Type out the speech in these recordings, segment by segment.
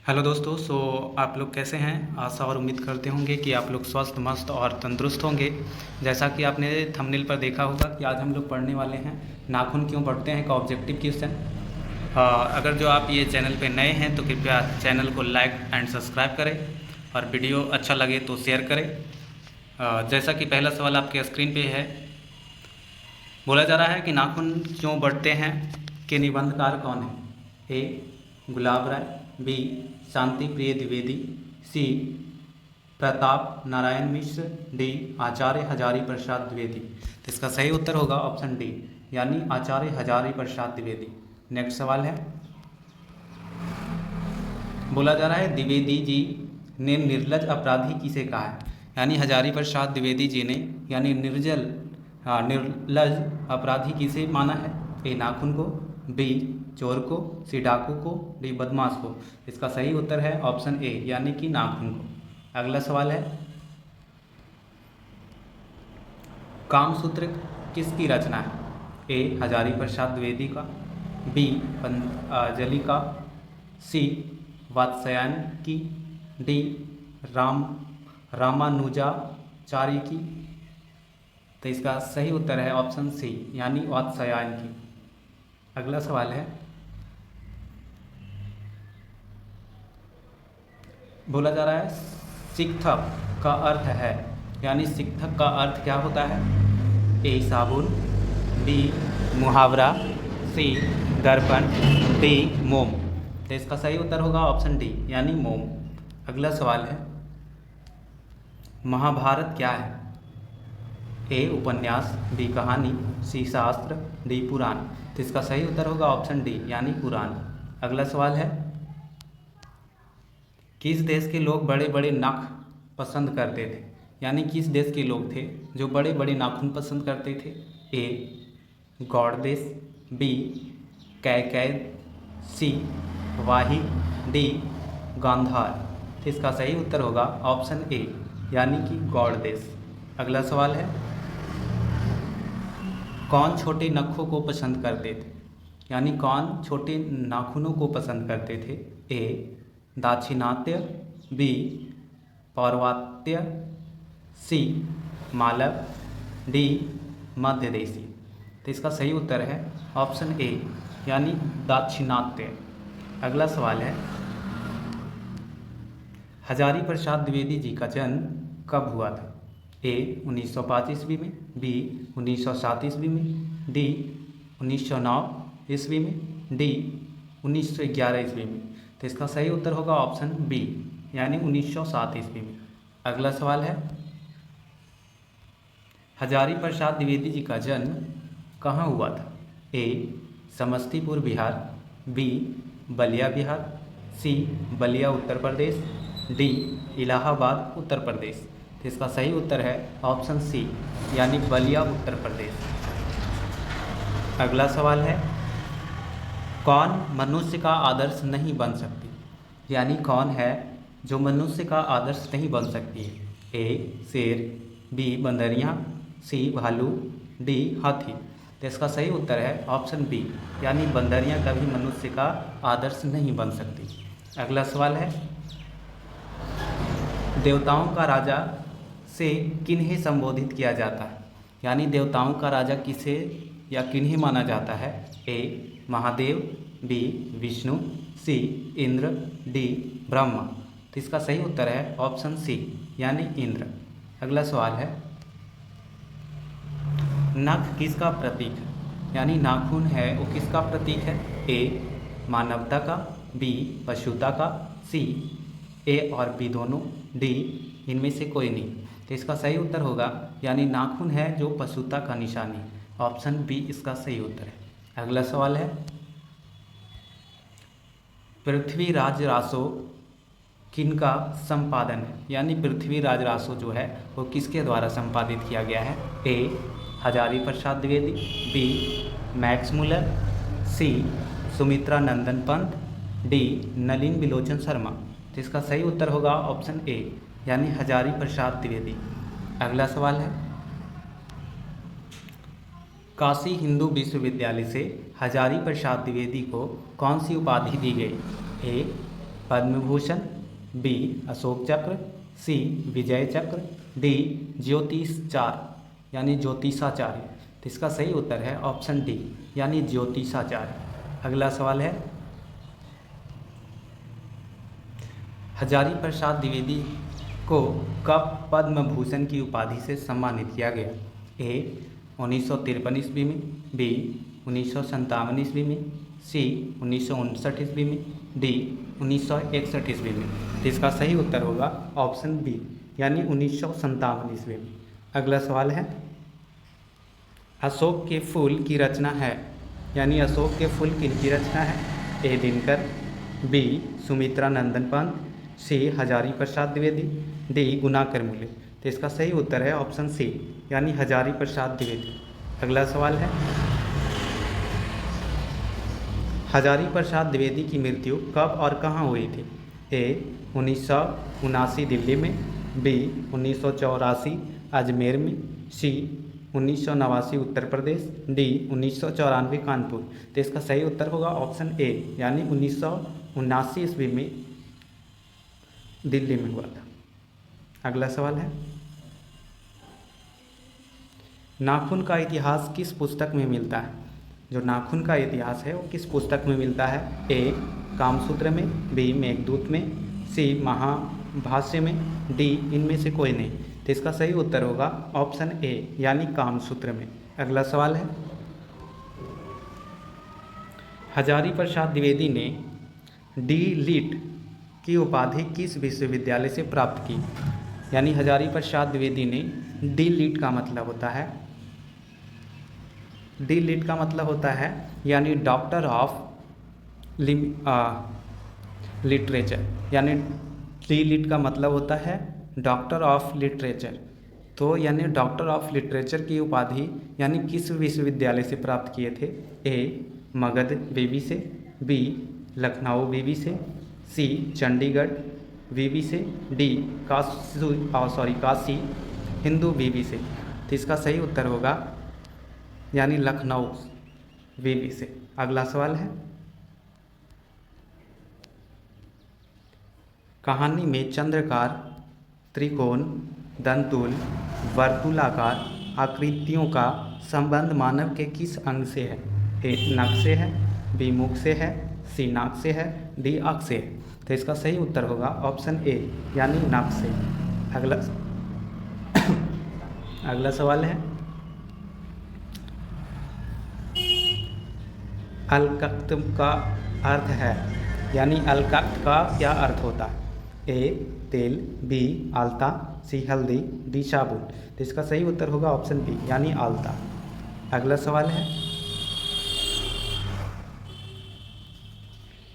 Hello दोस्तों। आप लोग कैसे हैं? आशा और उम्मीद करते होंगे कि आप लोग स्वस्थ मस्त और तंदुरुस्त होंगे। जैसा कि आपने थंबनेल पर देखा होगा कि आज हम लोग पढ़ने वाले हैं नाखून क्यों बढ़ते हैं का ऑब्जेक्टिव क्वेश्चन। अगर जो आप ये चैनल पे नए हैं तो कृपया चैनल को लाइक एंड सब्सक्राइब करें और वीडियो अच्छा लगे तो शेयर करें। जैसा कि पहला सवाल आपके स्क्रीन पे है, बोला जा रहा है कि नाखून क्यों बढ़ते हैं के निबंधकार कौन है? ए गुलाब राय, बी शांति प्रिय द्विवेदी, सी प्रताप नारायण मिश्र, डी आचार्य हजारी प्रसाद द्विवेदी। तो इसका सही उत्तर होगा ऑप्शन डी, यानी आचार्य हजारी प्रसाद द्विवेदी। नेक्स्ट सवाल है, बोला जा रहा है द्विवेदी जी ने निर्लज अपराधी किसे कहा है? यानी हजारी प्रसाद द्विवेदी जी ने यानी निर्लज अपराधी किसे माना है? ए नाखून को, बी चोर को, सी डाकू को, डी बदमाश को। इसका सही उत्तर है ऑप्शन ए, यानी कि नाखून को। अगला सवाल है, कामसूत्र किसकी रचना है? ए हजारी प्रसाद द्विवेदी का, बी पतंजलि का, सी वात्स्यायन की, डी रामानुजाचार्य की। तो इसका सही उत्तर है ऑप्शन सी, यानी वात्स्यायन की। अगला सवाल है, बोला जा रहा है शिक्षक का अर्थ है, यानी शिक्षक का अर्थ क्या होता है? ए साबुन, बी मुहावरा, सी दर्पण, डी मोम। तो इसका सही उत्तर होगा ऑप्शन डी, यानी मोम। अगला सवाल है, महाभारत क्या है? ए उपन्यास, बी कहानी, सी शास्त्र, डी पुराण। तो इसका सही उत्तर होगा ऑप्शन डी, यानी पुराण। अगला सवाल है, किस देश के लोग बड़े बड़े नाक पसंद करते थे? यानी किस देश के लोग थे जो बड़े बड़े नाखून पसंद करते थे? ए गौड़ देश, बी कैकैद, सी वाही, डी गांधार। तो इसका सही उत्तर होगा ऑप्शन ए, यानी कि गौड़ देश। अगला सवाल है, कौन छोटे नखों को पसंद करते थे? यानी कौन छोटे नाखूनों को पसंद करते थे? ए दाक्षिणात्य, बी पौर्वात्य, सी मालव, डी मध्य देशी। तो इसका सही उत्तर है ऑप्शन ए, यानी दाक्षिणात्य। अगला सवाल है, हजारी प्रसाद द्विवेदी जी का जन्म कब हुआ था? ए 1905 ईस्वी में, बी 1907 ईस्वी में, डी 1909 ईस्वी में, डी 1911 ईस्वी में। तो इसका सही उत्तर होगा ऑप्शन बी, यानी 1907 ईस्वी में। अगला सवाल है, हजारी प्रसाद द्विवेदी जी का जन्म कहाँ हुआ था? ए समस्तीपुर बिहार, बी बलिया बिहार, सी बलिया उत्तर प्रदेश, डी इलाहाबाद उत्तर प्रदेश। तो इसका सही उत्तर है ऑप्शन सी, यानी बलिया उत्तर प्रदेश। अगला सवाल है, कौन मनुष्य का आदर्श नहीं बन सकती? यानी कौन है जो मनुष्य का आदर्श नहीं बन सकती है? ए शेर, बी बंदरियाँ, सी भालू, डी हाथी। तो इसका सही उत्तर है ऑप्शन बी, यानी बंदरियाँ कभी मनुष्य का आदर्श नहीं बन सकती। अगला सवाल है, देवताओं का राजा से किन्हें संबोधित किया जाता है? यानी देवताओं का राजा किसे या किन्हें माना जाता है? ए महादेव, बी विष्णु, सी इंद्र, डी ब्रह्मा। तो इसका सही उत्तर है ऑप्शन सी, यानी इंद्र। अगला सवाल है, नख किसका प्रतीक है? यानी नाखून है वो किसका प्रतीक है? ए मानवता का, बी पशुता का, सी ए और बी दोनों, डी इनमें से कोई नहीं। तो इसका सही उत्तर होगा, यानी नाखून है जो पशुता का निशानी। ऑप्शन बी इसका सही उत्तर है। अगला सवाल है, पृथ्वीराज रासो किनका संपादन है? यानी पृथ्वीराज रासो जो है वो किसके द्वारा संपादित किया गया है? ए Hazari Prasad Dwivedi, B Max Muller, सी सुमित्रा नंदन पंत, डी नलिन बिलोचन शर्मा। तो इसका सही उत्तर होगा ऑप्शन ए, यानी हजारी प्रसाद द्विवेदी। अगला सवाल है, काशी हिंदू विश्वविद्यालय से हजारी प्रसाद द्विवेदी को कौन सी उपाधि दी गई? ए पद्म भूषण, बी अशोक चक्र, सी विजय चक्र, डी ज्योतिषाचार्य यानी ज्योतिषाचार्य। तो इसका सही उत्तर है ऑप्शन डी यानी ज्योतिषाचार्य। अगला सवाल है, हजारी प्रसाद द्विवेदी को कब पद्म भूषण की उपाधि से सम्मानित किया गया? ए 1953 ईस्वी में, बी 1957 ईस्वी में, सी 1959 ईस्वी में, डी 1961 ईस्वी में। तो इसका सही उत्तर होगा ऑप्शन बी यानी 1957 ईस्वी में। अगला सवाल है, अशोक के फूल की रचना है यानी अशोक के फूल किनकी रचना है? ए दिनकर, बी सुमित्रा नंदन पंत, सी हजारी प्रसाद द्विवेदी, डी गुणाकर मूले। तो इसका सही उत्तर है ऑप्शन सी यानी हजारी प्रसाद द्विवेदी। अगला सवाल है, हजारी प्रसाद द्विवेदी की मृत्यु कब और कहाँ हुई थी? ए 1979 दिल्ली में, बी 1984 अजमेर में, सी 1989 उत्तर प्रदेश, डी 1994 कानपुर। तो इसका सही उत्तर होगा ऑप्शन ए यानी 1979 ईस्वी में दिल्ली में हुआ था। अगला सवाल है, नाखून का इतिहास किस पुस्तक में मिलता है? जो नाखून का इतिहास है वो किस पुस्तक में मिलता है? ए कामसूत्र में, बी मेघदूत में, सी महाभाष्य में, डी इनमें से कोई नहीं। तो इसका सही उत्तर होगा ऑप्शन ए यानी कामसूत्र में। अगला सवाल है, हजारी प्रसाद द्विवेदी ने डी लिट की उपाधि किस विश्वविद्यालय से प्राप्त की? यानी हजारी प्रसाद द्विवेदी ने डी लिट का मतलब होता है, डी लिट का मतलब होता है यानी डॉक्टर ऑफ लिटरेचर, यानी डी लिट का मतलब होता है डॉक्टर ऑफ लिटरेचर। तो यानी डॉक्टर ऑफ लिटरेचर की उपाधि यानी किस विश्वविद्यालय से प्राप्त किए थे? ए मगध विवि से, बी लखनऊ विवि से, सी चंडीगढ़ विवि से, डी काशी हिंदू विवि से। तो इसका सही उत्तर होगा यानी लखनऊ विवि से। अगला सवाल है, कहानी में चंद्रकार, त्रिकोण, दंतुल, वर्तुलाकार आकृतियों का संबंध मानव के किस अंग से है? ए नख से है, बी मुख से है, सी नाक से है, डी आँख से है। तो इसका सही उत्तर होगा ऑप्शन ए यानी नाक से। अगला सवाल है, अलकक्त का अर्थ है यानी अलकक्त का क्या अर्थ होता है? ए तेल, बी आलता, सी हल्दी, डी साबुन। तो इसका सही उत्तर होगा ऑप्शन बी यानी आलता। अगला सवाल है,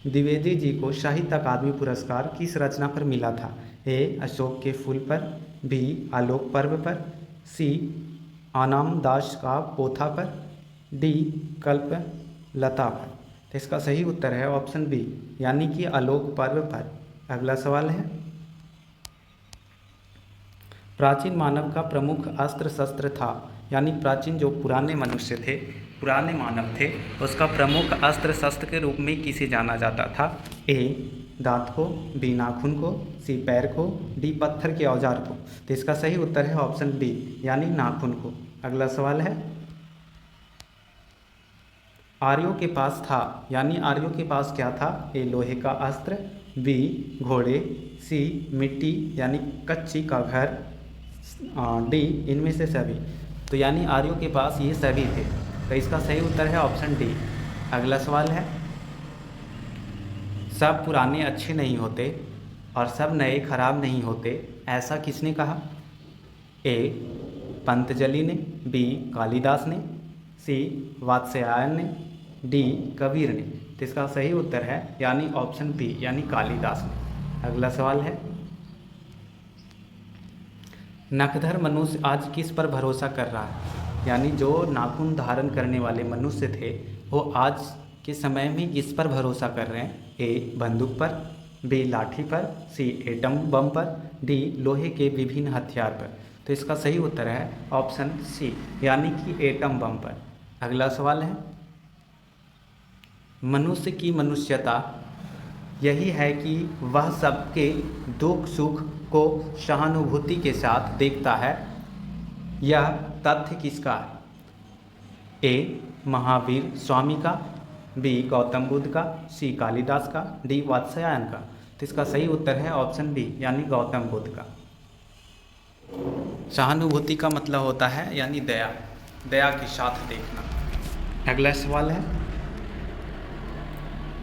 द्विवेदी जी को साहित्य अकादमी पुरस्कार किस रचना पर मिला था? ए अशोक के फूल पर, बी आलोक पर्व पर, सी आनाम दास का पोथा पर, डी कल्प लता पर। तो इसका सही उत्तर है ऑप्शन बी यानी कि आलोक पर्व पर। अगला सवाल है, प्राचीन मानव का प्रमुख अस्त्र शस्त्र था यानी प्राचीन जो पुराने मनुष्य थे, पुराने मानव थे, उसका प्रमुख अस्त्र शस्त्र के रूप में किसे जाना जाता था? ए दांत को, बी नाखून को, सी पैर को, डी पत्थर के औजार को। तो इसका सही उत्तर है ऑप्शन बी यानी नाखून को। अगला सवाल है, आर्यों के पास था यानी आर्यों के पास क्या था? ए लोहे का अस्त्र, बी घोड़े, सी मिट्टी यानी कच्ची का घर, डी इनमें से सभी। तो यानी आर्यों के पास ये सभी थे। तो इसका सही उत्तर है ऑप्शन डी। अगला सवाल है, सब पुराने अच्छे नहीं होते और सब नए खराब नहीं होते, ऐसा किसने कहा? ए पंतजलि ने, बी कालिदास ने, सी वात्स्यायन ने, डी कबीर ने। तो इसका सही उत्तर है यानी ऑप्शन बी यानी कालिदास ने। अगला सवाल है, नखधर मनुष्य आज किस पर भरोसा कर रहा है? यानी जो नाखून धारण करने वाले मनुष्य थे वो आज के समय में किस पर भरोसा कर रहे हैं? ए बंदूक पर, बी लाठी पर, सी एटम बम पर, डी लोहे के विभिन्न हथियार पर। तो इसका सही उत्तर है ऑप्शन सी यानी कि एटम बम पर। अगला सवाल है, मनुष्य की मनुष्यता यही है कि वह सबके दुख सुख को सहानुभूति के साथ देखता है। यह तथ्य किसका है? ए महावीर स्वामी का, बी गौतम बुद्ध का, सी कालिदास का, डी वात्स्यायन का। तो इसका सही उत्तर है ऑप्शन बी यानी गौतम बुद्ध का। सहानुभूति का मतलब होता है यानी दया, दया के साथ देखना। अगला सवाल है,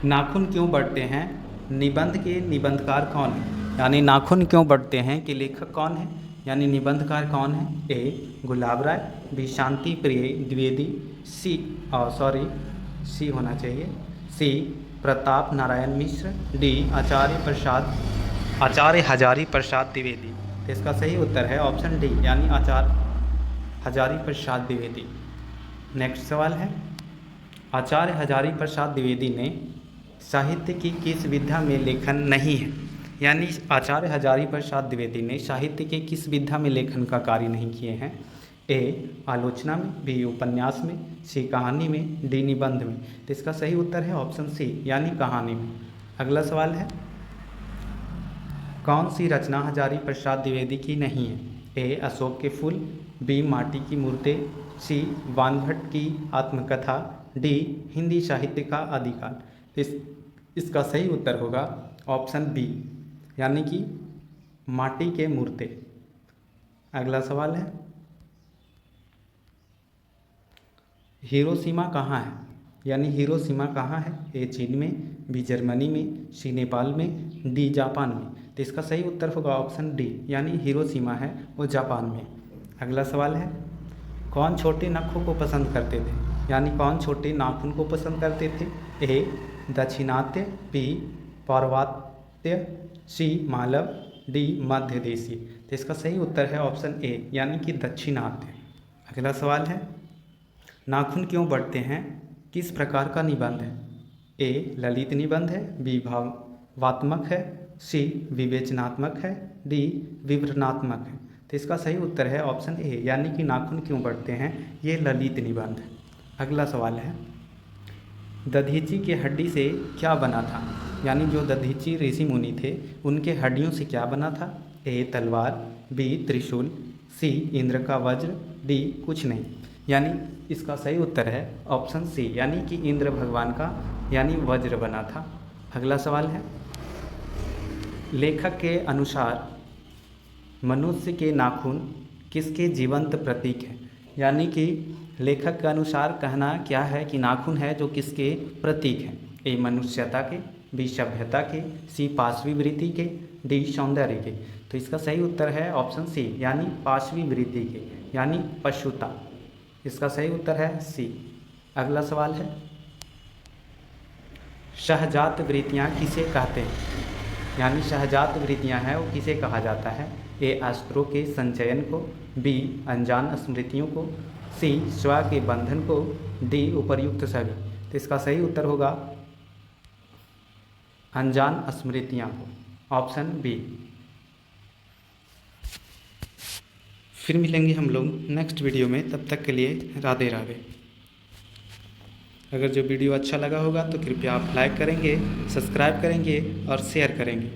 नाखून क्यों बढ़ते हैं? निबंध के निबंधकार कौन है? यानी नाखून क्यों बढ़ते हैं कि लेखक कौन है यानी निबंधकार कौन है? ए गुलाब राय, बी शांति प्रिय द्विवेदी, सी होना चाहिए, सी प्रताप नारायण मिश्र, डी आचार्य हजारी प्रसाद द्विवेदी। तो इसका सही उत्तर है ऑप्शन डी यानी आचार्य हजारी प्रसाद द्विवेदी। नेक्स्ट सवाल है, आचार्य हजारी प्रसाद द्विवेदी ने साहित्य की किस विधा में लेखन नहीं है? यानी आचार्य हजारी प्रसाद द्विवेदी ने साहित्य के किस विधा में लेखन का कार्य नहीं किए हैं? ए आलोचना में, बी उपन्यास में, सी कहानी में, डी निबंध में। तो इसका सही उत्तर है ऑप्शन सी यानी कहानी में। अगला सवाल है, कौन सी रचना हजारी प्रसाद द्विवेदी की नहीं है? ए अशोक के फूल, बी माटी की मूर्तें, सी वानभट्ट की आत्मकथा, डी हिंदी साहित्य का आदिकाल। इसका सही उत्तर होगा ऑप्शन बी यानी कि माटी के मूर्तें। अगला सवाल है, हिरोशिमा कहाँ है? यानी हिरोशिमा कहाँ है? ए चीन में, बी जर्मनी में, सी नेपाल में, डी जापान में। तो इसका सही उत्तर होगा ऑप्शन डी यानी हिरोशिमा है वो जापान में। अगला सवाल है, कौन छोटे नखों को पसंद करते थे? यानी कौन छोटे नाखून को पसंद करते थे? ए दक्षिणात्य, बी पौर्वात्य, सी मालव, डी मध्य देशी। तो इसका सही उत्तर है ऑप्शन ए यानी कि दक्षिणात्य। अगला सवाल है, नाखून क्यों बढ़ते हैं किस प्रकार का निबंध है? ए ललित निबंध है, बी भावात्मक है, सी विवेचनात्मक है, डी विवरणात्मक है। तो इसका सही उत्तर है ऑप्शन ए यानी कि नाखून क्यों बढ़ते हैं ये ललित निबंध है। अगला सवाल है, दधीची के हड्डी से क्या बना था? यानी जो दधीची ऋषि मुनि थे उनके हड्डियों से क्या बना था? ए तलवार, बी त्रिशूल, सी इंद्र का वज्र, डी कुछ नहीं। यानी इसका सही उत्तर है ऑप्शन सी यानी कि इंद्र भगवान का यानी वज्र बना था। अगला सवाल है, लेखक के अनुसार मनुष्य के नाखून किसके जीवंत प्रतीक हैं? यानी कि लेखक के अनुसार कहना क्या है कि नाखून है जो किसके प्रतीक हैं? ए मनुष्यता के, बी सभ्यता के, सी पाशवी वृत्ति के, डी सौंदर्य के। तो इसका सही उत्तर है ऑप्शन सी यानी पाशवी वृत्ति के यानी पशुता। इसका सही उत्तर है सी। अगला सवाल है, सहजात वृत्तियाँ किसे कहते हैं? यानी सहजात वृत्तियाँ हैं वो किसे कहा जाता है? ए अस्त्रों के संचयन को, बी अनजान स्मृतियों को, सी स्व के बंधन को, डी उपर्युक्त सभी। तो इसका सही उत्तर होगा अनजान स्मृतियाँ को, ऑप्शन बी। फिर मिलेंगे हम लोग नेक्स्ट वीडियो में, तब तक के लिए राधे राधे। अगर जो वीडियो अच्छा लगा होगा तो कृपया आप लाइक करेंगे, सब्सक्राइब करेंगे और शेयर करेंगे।